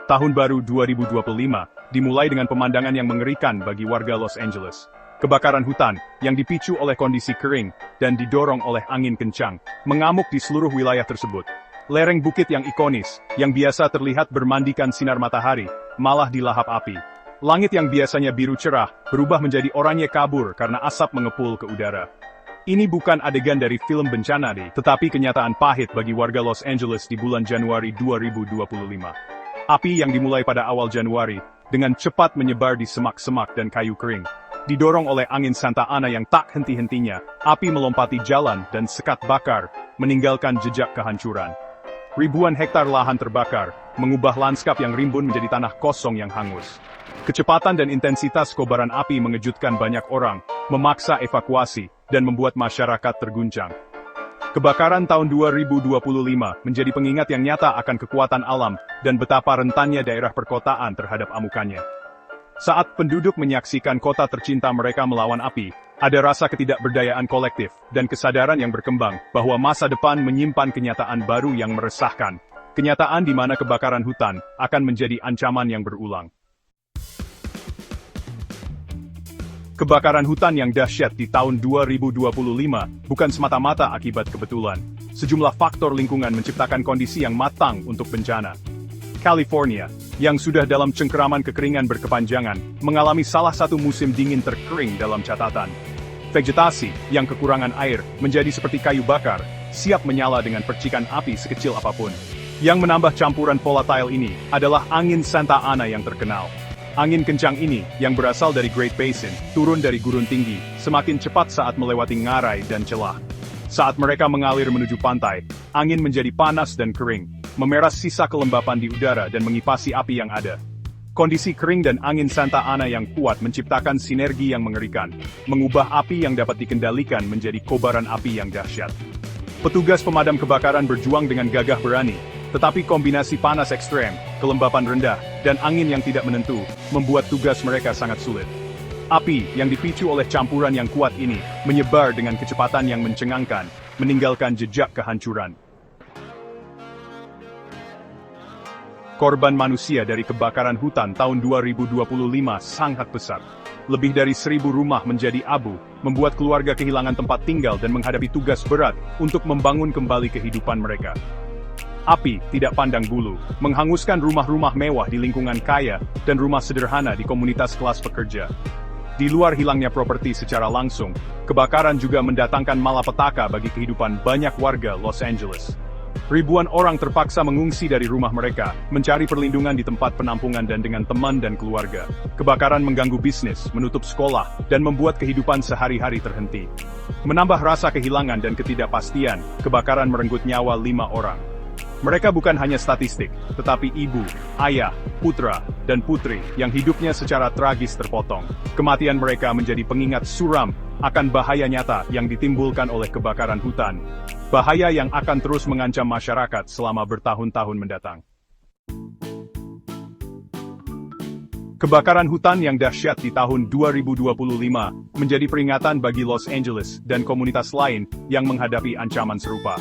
Tahun baru 2025 dimulai dengan pemandangan yang mengerikan bagi warga Los Angeles. Kebakaran hutan yang dipicu oleh kondisi kering dan didorong oleh angin kencang mengamuk di seluruh wilayah tersebut. Lereng bukit yang ikonis, yang biasa terlihat bermandikan sinar matahari, malah dilahap api. Langit yang biasanya biru cerah berubah menjadi oranye kabur karena asap mengepul ke udara. Ini bukan adegan dari film bencana tetapi kenyataan pahit bagi warga Los Angeles di bulan Januari 2025. Api yang dimulai pada awal Januari, dengan cepat menyebar di semak-semak dan kayu kering. Didorong oleh angin Santa Ana yang tak henti-hentinya, api melompati jalan dan sekat bakar, meninggalkan jejak kehancuran. Ribuan hektar lahan terbakar, mengubah lanskap yang rimbun menjadi tanah kosong yang hangus. Kecepatan dan intensitas kobaran api mengejutkan banyak orang, memaksa evakuasi, dan membuat masyarakat terguncang. Kebakaran tahun 2025 menjadi pengingat yang nyata akan kekuatan alam dan betapa rentannya daerah perkotaan terhadap amukannya. Saat penduduk menyaksikan kota tercinta mereka melawan api, ada rasa ketidakberdayaan kolektif dan kesadaran yang berkembang bahwa masa depan menyimpan kenyataan baru yang meresahkan. Kenyataan di mana kebakaran hutan akan menjadi ancaman yang berulang. Kebakaran hutan yang dahsyat di tahun 2025 bukan semata-mata akibat kebetulan. Sejumlah faktor lingkungan menciptakan kondisi yang matang untuk bencana. California, yang sudah dalam cengkeraman kekeringan berkepanjangan, mengalami salah satu musim dingin terkering dalam catatan. Vegetasi, yang kekurangan air, menjadi seperti kayu bakar, siap menyala dengan percikan api sekecil apapun. Yang menambah campuran volatile ini, adalah angin Santa Ana yang terkenal. Angin kencang ini, yang berasal dari Great Basin, turun dari gurun tinggi, semakin cepat saat melewati ngarai dan celah. Saat mereka mengalir menuju pantai, angin menjadi panas dan kering, memeras sisa kelembapan di udara dan mengipasi api yang ada. Kondisi kering dan angin Santa Ana yang kuat menciptakan sinergi yang mengerikan, mengubah api yang dapat dikendalikan menjadi kobaran api yang dahsyat. Petugas pemadam kebakaran berjuang dengan gagah berani, tetapi kombinasi panas ekstrem, kelembapan rendah, dan angin yang tidak menentu, membuat tugas mereka sangat sulit. Api yang dipicu oleh campuran yang kuat ini, menyebar dengan kecepatan yang mencengangkan, meninggalkan jejak kehancuran. Korban manusia dari kebakaran hutan tahun 2025 sangat besar. Lebih dari 1.000 rumah menjadi abu, membuat keluarga kehilangan tempat tinggal dan menghadapi tugas berat untuk membangun kembali kehidupan mereka. Api tidak pandang bulu, menghanguskan rumah-rumah mewah di lingkungan kaya, dan rumah sederhana di komunitas kelas pekerja. Di luar hilangnya properti secara langsung, kebakaran juga mendatangkan malapetaka bagi kehidupan banyak warga Los Angeles. Ribuan orang terpaksa mengungsi dari rumah mereka, mencari perlindungan di tempat penampungan dan dengan teman dan keluarga. Kebakaran mengganggu bisnis, menutup sekolah, dan membuat kehidupan sehari-hari terhenti. Menambah rasa kehilangan dan ketidakpastian, kebakaran merenggut nyawa 5 orang. Mereka bukan hanya statistik, tetapi ibu, ayah, putra, dan putri yang hidupnya secara tragis terpotong. Kematian mereka menjadi pengingat suram akan bahaya nyata yang ditimbulkan oleh kebakaran hutan. Bahaya yang akan terus mengancam masyarakat selama bertahun-tahun mendatang. Kebakaran hutan yang dahsyat di tahun 2025 menjadi peringatan bagi Los Angeles dan komunitas lain yang menghadapi ancaman serupa.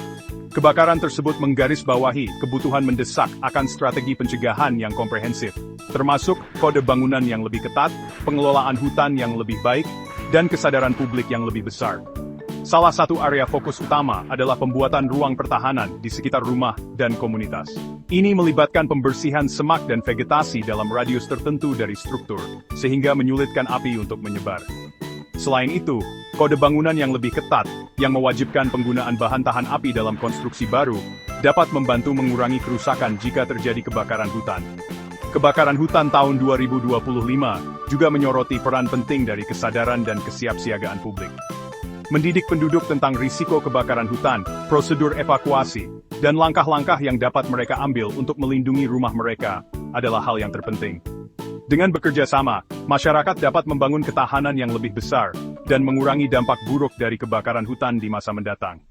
Kebakaran tersebut menggarisbawahi kebutuhan mendesak akan strategi pencegahan yang komprehensif, termasuk kode bangunan yang lebih ketat, pengelolaan hutan yang lebih baik, dan kesadaran publik yang lebih besar. Salah satu area fokus utama adalah pembuatan ruang pertahanan di sekitar rumah dan komunitas. Ini melibatkan pembersihan semak dan vegetasi dalam radius tertentu dari struktur, sehingga menyulitkan api untuk menyebar. Selain itu, kode bangunan yang lebih ketat, yang mewajibkan penggunaan bahan tahan api dalam konstruksi baru, dapat membantu mengurangi kerusakan jika terjadi kebakaran hutan. Kebakaran hutan tahun 2025 juga menyoroti peran penting dari kesadaran dan kesiapsiagaan publik. Mendidik penduduk tentang risiko kebakaran hutan, prosedur evakuasi, dan langkah-langkah yang dapat mereka ambil untuk melindungi rumah mereka, adalah hal yang terpenting. Dengan bekerja sama, masyarakat dapat membangun ketahanan yang lebih besar, dan mengurangi dampak buruk dari kebakaran hutan di masa mendatang.